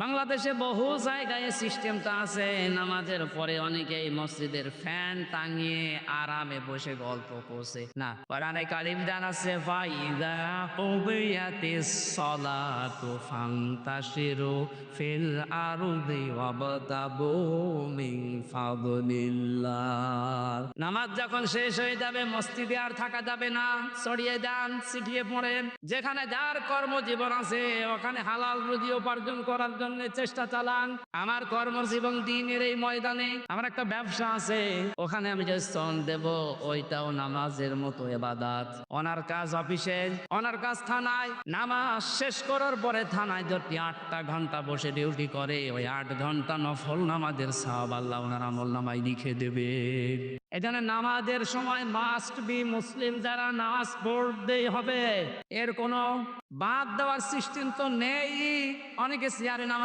বাংলাদেশে বহু জায়গায় সিস্টেমটা আছে, নামাজের পরে অনেকেই মসজিদের ফ্যান টাঙিয়ে আরামে বসে গল্প করছে। না, কোরআনে কারিম জান আছে ফাইদা কুবিয়াতিস সালাতু ফান্তাশিরু ফিল আরদি ওয়াবতাগু মিন ফাদলিল্লাহ। নামাজ যখন শেষ হয়ে যাবে মসজিদে আর থাকা যাবে না, ছড়িয়ে যান, ছিটিয়ে পড়েন। যেখানে যার কর্মজীবন আছে ওখানে হালাল রুজি উপার্জন করার জন্য চেষ্টা চালান। আমার কর্মজীবন দিনের এই ময়দানে আমার একটা ব্যবসা আছে, ওখানে আমি যে শ্রম দেব ওইটাও নামাজের মতো ইবাদত। ওনার কাজ অফিসে, ওনার কাজ থানায়। নামাজ শেষ করার পরে থানায় যদি 8টা ঘন্টা বসে ডিউটি করে, ওই 8 ঘন্টা নফল নামাজের সওয়াব আল্লাহ ওনার আমল নামায় লিখে দেবে। এখানে নামাজের সময় মাস্ট বি মুসলিম যারা নামাজ পড়তেই হবে, এর কোনো বাদ দেওয়ার সিস্টেম তো নেই। অনেকে চেয়ারে নামাজ